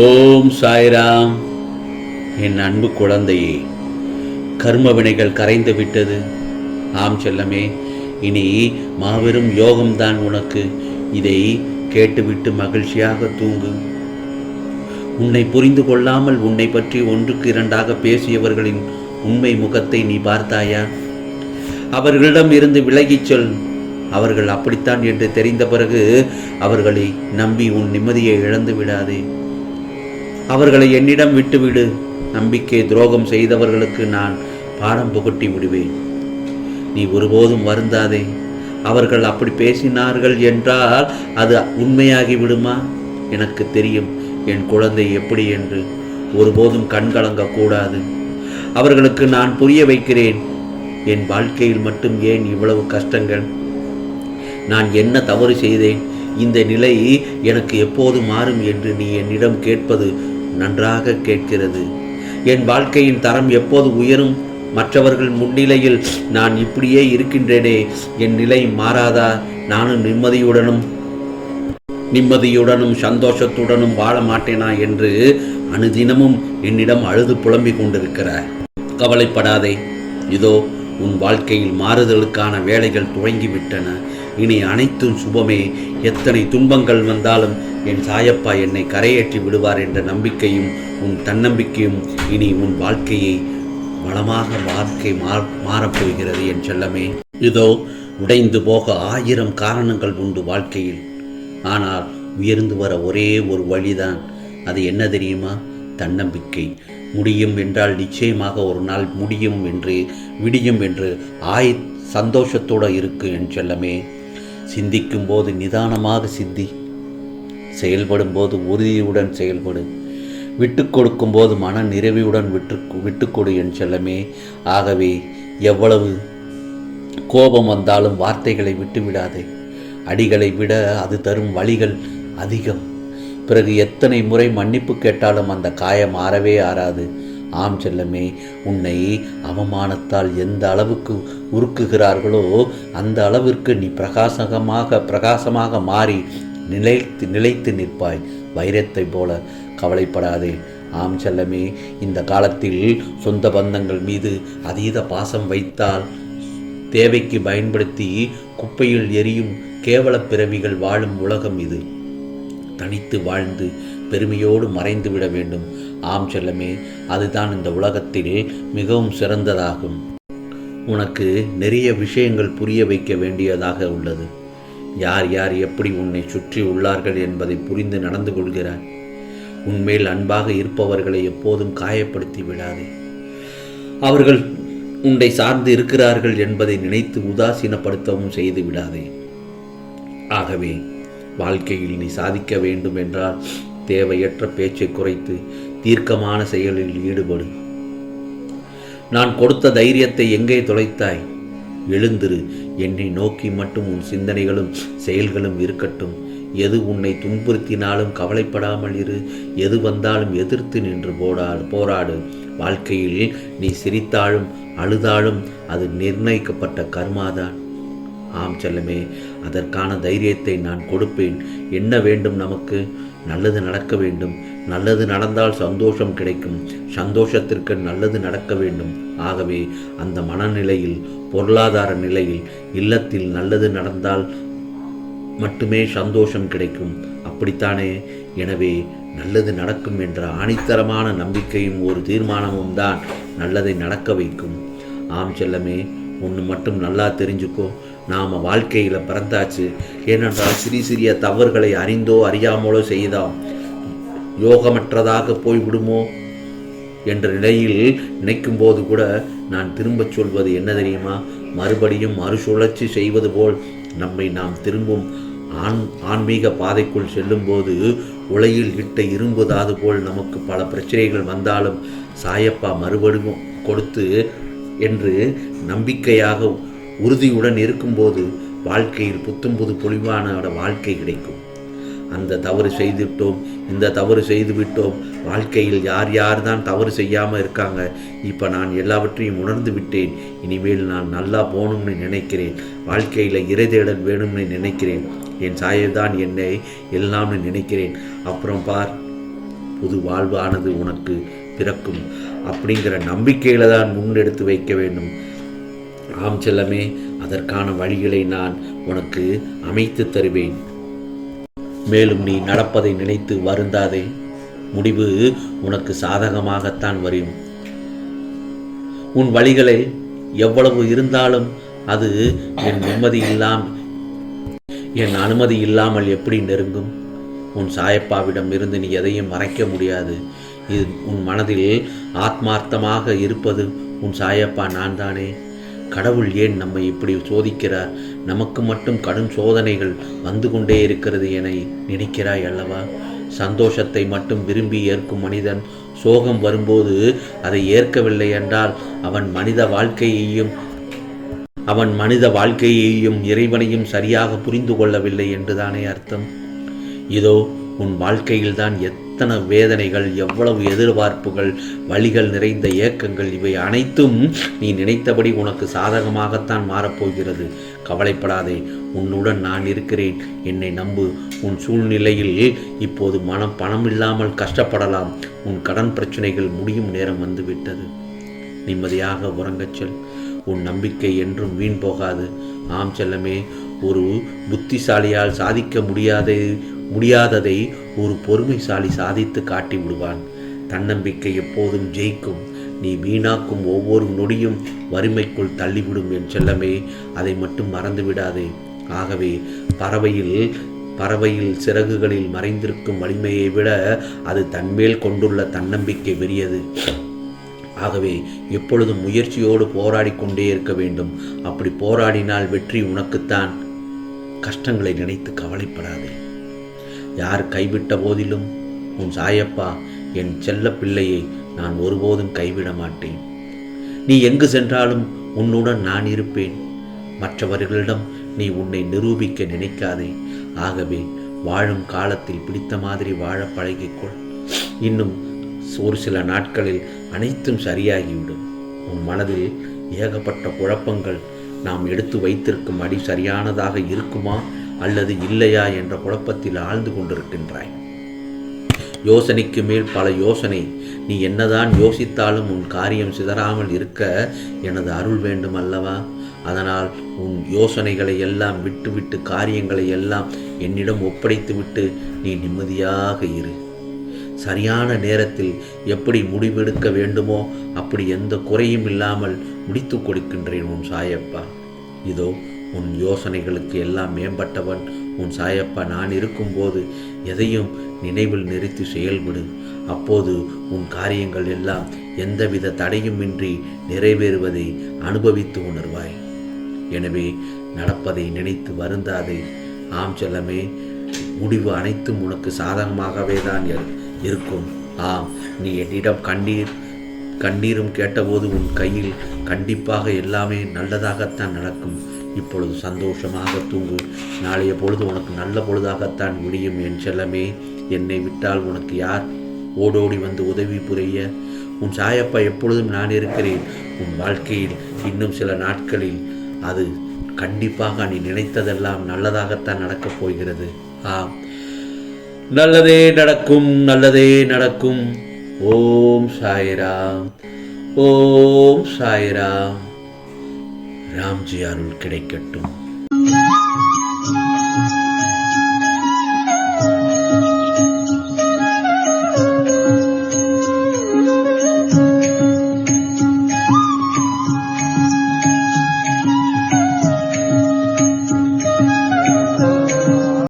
ஓம் சாய்ராம். என் அன்பு குழந்தையே, கர்ம வினைகள் கரைந்து விட்டது. ஆம் செல்லமே, இனி மாபெரும் யோகம்தான் உனக்கு. இதை கேட்டுவிட்டு மகிழ்ச்சியாக தூங்கு. உன்னை புரிந்து கொள்ளாமல் உன்னை பற்றி ஒன்றுக்கு இரண்டாக பேசியவர்களின் உண்மை முகத்தை நீ பார்த்தாயா? அவர்களிடம் இருந்து விலகிச் சொல். அவர்கள் அப்படித்தான் என்று தெரிந்த பிறகு அவர்களை நம்பி உன் நிம்மதியை இழந்து விடாதே. அவர்களை என்னிடம் விட்டுவிடு. நம்பிக்கை துரோகம் செய்தவர்களுக்கு நான் பாடம் புகட்டி விடுவேன். நீ ஒருபோதும் வருந்தாதே. அவர்கள் அப்படி பேசினார்கள் என்றால் அது உண்மையாகி விடுமா? எனக்கு தெரியும் என் குழந்தை எப்படி என்று. ஒருபோதும் கண்கலங்கக்கூடாது. அவர்களுக்கு நான் புரிய வைக்கிறேன். என் வாழ்க்கையில் மட்டும் ஏன் இவ்வளவு கஷ்டங்கள்? நான் என்ன தவறு செய்தேன்? இந்த நிலை எனக்கு எப்போது மாறும் என்று நீ என்னிடம் கேட்பது நன்றாக கேட்கிறது. என் வாழ்க்கையின் தரம் எப்போது உயரும்? மற்றவர்கள் முன்னிலையில் நான் இப்படியே இருக்கின்றேனே, என் நிலை மாறாதா? நானும் நிம்மதியுடனும் சந்தோஷத்துடனும் வாழ மாட்டேனா என்று அனுதினமும் என்னிடம் அழுது புலம்பிக் கொண்டிருக்கிறார். கவலைப்படாதே. இதோ உன் வாழ்க்கையில் மாறுதலுக்கான வேலைகள் துவங்கிவிட்டன. இனி அனைத்தும் சுபமே. எத்தனை துன்பங்கள் வந்தாலும் என் சாயப்பா என்னை கரையேற்றி விடுவார் என்ற நம்பிக்கையும் உன் தன்னம்பிக்கையும் இனி உன் வாழ்க்கையை வளமாக மாறப்போகிறது என் செல்லமே. இதோ உடைந்து போக 1000 காரணங்கள் உண்டு வாழ்க்கையில். ஆனால் உயர்ந்து வர ஒரே ஒரு வழிதான். அது என்ன தெரியுமா? தன்னம்பிக்கை. முடியும் என்றால் நிச்சயமாக ஒரு நாள் முடியும் என்று விடியும் என்று சந்தோஷத்தோடு இருக்கு என் செல்லமே. சிந்திக்கும் போது நிதானமாக சிந்தி. செயல்படும் போது உறுதியுடன் செயல்படு. விட்டு கொடுக்கும் போது மன நிறைவுடன் விட்டுக்கொடு என் செல்லமே. ஆகவே எவ்வளவு கோபம் வந்தாலும் வார்த்தைகளை விட்டுவிடாதே. அடிகளை விட அது தரும் வலிகள் அதிகம். பிறகு எத்தனை முறை மன்னிப்பு கேட்டாலும் அந்த காயம் ஆறவே ஆறாது. ஆம் செல்லமே, உன்னை அவமானத்தால் எந்த அளவுக்கு உருக்குகிறார்களோ அந்த அளவிற்கு நீ பிரகாசமாக மாறி நிலைத்து நிற்பாய், வைரத்தை போல. கவலைப்படாதே. ஆம் செல்லமே, இந்த காலத்தில் சொந்த பந்தங்கள் மீது அதீத பாசம் வைத்தால் தேவைக்கு பயன்படுத்தி குப்பையில் எரியும் கேவல பிறவிகள் வாழும் உலகம் இது. தனித்து வாழ்ந்து பெருமையோடு மறைந்து விட வேண்டும். ஆம் செல்லமே, அதுதான் இந்த உலகத்தில் மிகவும் சிறந்ததாகும். உனக்கு நிறைய விஷயங்கள் புரிய வைக்க வேண்டியதாக உள்ளது. யார் யார் எப்படி உன்னை சுற்றி உள்ளார்கள் என்பதை புரிந்து நடந்து கொள்கிறாய். உன்மேல் அன்பாக இருப்பவர்களை எப்போதும் காயப்படுத்தி விடாதே. அவர்கள் உன்னை சார்ந்து இருக்கிறார்கள் என்பதை நினைத்து உதாசீனப்படுத்தவும் செய்து விடாதே. ஆகவே வாழ்க்கையில் நீ சாதிக்க வேண்டும் என்றால் தேவையற்ற பேச்சை குறைத்து தீர்க்கமான செயலில் ஈடுபடு. நான் கொடுத்த தைரியத்தை எங்கே தொலைத்தாய்? எழுந்திரு. என்னை நோக்கி மட்டும் உன் சிந்தனைகளும் செயல்களும் இருக்கட்டும். எது உன்னை துன்புறுத்தினாலும் கவலைப்படாமல் இரு. எது வந்தாலும் எதிர்த்து நின்று போராடு. வாழ்க்கையில் நீ சிரித்தாலும் அழுதாலும் அது நிர்ணயிக்கப்பட்ட கர்மாதான். ஆம் செல்லமே, அதற்கான தைரியத்தை நான் கொடுப்பேன். என்ன வேண்டும் நமக்கு? நல்லது நடக்க வேண்டும். நல்லது நடந்தால் சந்தோஷம் கிடைக்கும். சந்தோஷத்திற்கு நல்லது நடக்க வேண்டும். ஆகவே அந்த மனநிலையில், பொருளாதார நிலையில், இல்லத்தில் நல்லது நடந்தால் மட்டுமே சந்தோஷம் கிடைக்கும். அப்படித்தானே? எனவே நல்லது நடக்கும் என்ற ஆணித்தரமான நம்பிக்கையும் ஒரு தீர்மானமும் தான் நல்லதை நடக்க வைக்கும். ஆம் செல்லமே, ஒன்று மட்டும் நல்லா தெரிஞ்சுக்கோ. நாம் வாழ்க்கையில் பிறந்தாச்சு. ஏனென்றால் சிறிய தவறுகளை அறிந்தோ அறியாமலோ செய்தால் யோகமற்றதாக போய்விடுமோ என்ற நிலையில் நினைக்கும் போது கூட நான் திரும்பச் சொல்வது என்ன தெரியுமா? மறுபடியும் மறுசுழற்சி செய்வது போல் நம்மை நாம் திரும்பும் ஆன்மீக பாதைக்குள் செல்லும்போது உலையில் இட்ட இரும்புதாது போல் நமக்கு பல பிரச்சனைகள் வந்தாலும் சாயப்பா மறுபடியும் கொடுத்து என்று நம்பிக்கையாக உறுதியுடன் இருக்கும்போது வாழ்க்கையில் புத்தம்புது பொலிவான வாழ்க்கை கிடைக்கும். அந்த தவறு செய்துவிட்டோம், இந்த தவறு செய்துவிட்டோம். வாழ்க்கையில் யார் தான் தவறு செய்யாமல் இருக்காங்க. இப்போ நான் எல்லாவற்றையும் உணர்ந்து விட்டேன். இனிமேல் நான் நல்லா போகணும்னு நினைக்கிறேன். வாழ்க்கையில் இறை தேடல் வேணும்னு நினைக்கிறேன். என் சாயல்தான் என்னை எல்லாம்னு நினைக்கிறேன். அப்புறம் பார், புது வாழ்வானது உனக்கு பிறக்கும் அப்படிங்கிற நம்பிக்கையில தான் முன்னெடுத்து வைக்க வேண்டும். ஆம் செல்லமே, அதற்கான வழிகளை நான் உனக்கு அமைத்து தருவேன். மேலும் நீ நடப்பதை நினைத்து வருந்தாதே. முடிவு உனக்கு சாதகமாகத்தான் வரும். உன் வழிகளை எவ்வளவு இருந்தாலும் அது என் அனுமதி இல்லாமல் எப்படி நெருங்கும்? உன் சாயப்பாவிடம் இருந்து நீ எதையும் மறைக்க முடியாது. இது உன் மனதில் ஆத்மார்த்தமாக இருப்பது உன் சாயப்பா நான் தானே. கடவுள் ஏன் நம்மை இப்படி சோதிக்கிறார்? நமக்கு மட்டும் கடும் சோதனைகள் வந்து கொண்டே இருக்கிறது என நினைக்கிறாய் அல்லவா? சந்தோஷத்தை மட்டும் விரும்பி ஏற்கும் மனிதன் சோகம் வரும்போது அதை ஏற்கவில்லை என்றால் அவன் மனித வாழ்க்கையையும் இறைவனையும் சரியாக புரிந்து கொள்ளவில்லை என்றுதானே அர்த்தம். இதோ உன் வாழ்க்கையில்தான் எத்தனை வேதனைகள், எவ்வளவு எதிர்பார்ப்புகள், வழிகள் நிறைந்த ஏக்கங்கள், இவை அனைத்தும் நீ நினைத்தபடி உனக்கு சாதகமாகத்தான் மாறப்போகிறது. கவலைப்படாதே, உன்னுடன் நான் இருக்கிறேன். என்னை நம்பு. உன் சூழ்நிலையில் இப்போது பணம் இல்லாமல் கஷ்டப்படலாம். உன் கடன் பிரச்சனைகள் முடியும் நேரம் வந்துவிட்டது. நிம்மதியாக உறங்கச் செல். உன் நம்பிக்கை என்றும் வீண் போகாது. ஆம் செல்லமே, ஒரு புத்திசாலியால் சாதிக்க முடியாததை ஒரு பொறுமைசாலி சாதித்து காட்டி விடுவான். தன்னம்பிக்கை எப்போதும் ஜெயிக்கும். நீ வீணாக்கும் ஒவ்வொரு நொடியும் வறுமைக்குள் தள்ளிவிடும் என் செல்லமே, அதை மட்டும் மறந்துவிடாதே. ஆகவே பறவையில் சிறகுகளில் மறைந்திருக்கும் வலிமையை விட அது தன்மேல் கொண்டுள்ள தன்னம்பிக்கை பெரியது. ஆகவே எப்பொழுதும் முயற்சியோடு போராடி கொண்டே இருக்க வேண்டும். அப்படி போராடினால் வெற்றி உனக்குத்தான். கஷ்டங்களை நினைத்து கவலைப்படாதே. யார் கைவிட்ட போதிலும் உன் சாயப்பா என் செல்ல பிள்ளையை நான் ஒருபோதும் கைவிட மாட்டேன். நீ எங்கு சென்றாலும் உன்னுடன் நான் இருப்பேன். மற்றவர்களிடம் நீ உன்னை நிரூபிக்க நினைக்காதே. ஆகவே வாழும் காலத்தில் பிடித்த மாதிரி வாழ பழகிக்கொள். இன்னும் ஒரு சில நாட்களில் அனைத்தும் சரியாகிவிடும். உன் மனதில் ஏகப்பட்ட குழப்பங்கள். நாம் எடுத்து வைத்திருக்கும் அடி சரியானதாக இருக்குமா அல்லது இல்லையா என்ற குழப்பத்தில் ஆழ்ந்து கொண்டிருக்கின்றாய். யோசனைக்கு மேல் பல யோசனை. நீ என்னதான் யோசித்தாலும் உன் காரியம் சிதறாமல் இருக்க எனது அருள் வேண்டும் அல்லவா? அதனால் உன் யோசனைகளை எல்லாம் விட்டுவிட்டு காரியங்களை எல்லாம் என்னிடம் ஒப்படைத்துவிட்டு நீ நிம்மதியாக இரு. சரியான நேரத்தில் எப்படி முடிவெடுக்க வேண்டுமோ அப்படி எந்த குறையும் இல்லாமல் முடித்து கொடுக்கின்றேன் உன் சாயப்பா. இதோ உன் யோசனைகளுக்கு எல்லாம் மேம்பட்டவன் உன் சாயப்பா நான் இருக்கும்போது எதையும் நினைவில் நிறுத்தி செயல்படு. அப்போது உன் காரியங்கள் எல்லாம் எந்தவித தடையுமின்றி நிறைவேறுவதை அனுபவித்து உணர்வாய். எனவே நடப்பதை நினைத்து வருந்தாதே. ஆம் செல்லமே, முடிவு அனைத்தும் உனக்கு சாதகமாகவே தான் இருக்கும். ஆம், நீ என்னிடம் கண்ணீரும் கேட்டபோது உன் கையில் கண்டிப்பாக எல்லாமே நல்லதாகத்தான் நடக்கும். இப்பொழுது சந்தோஷமாக தூங்கு. நாளைய பொழுது உனக்கு நல்ல பொழுதாகத்தான் விடியும் என் செல்லமே. என்னை விட்டால் உனக்கு யார் ஓடோடி வந்து உதவி புரிய? உன் சாயப்பா எப்பொழுதும் நான் இருக்கிறேன். உன் வாழ்க்கையில் இன்னும் சில நாட்களில் அது கண்டிப்பாக நீ நினைத்ததெல்லாம் நல்லதாகத்தான் நடக்கப் போகிறது. நல்லதே நடக்கும், நல்லதே நடக்கும். ஓம் சாய்ராம், ஓம் சாய்ராம். ராம்ஜி அருள் கிடைக்கட்டும்.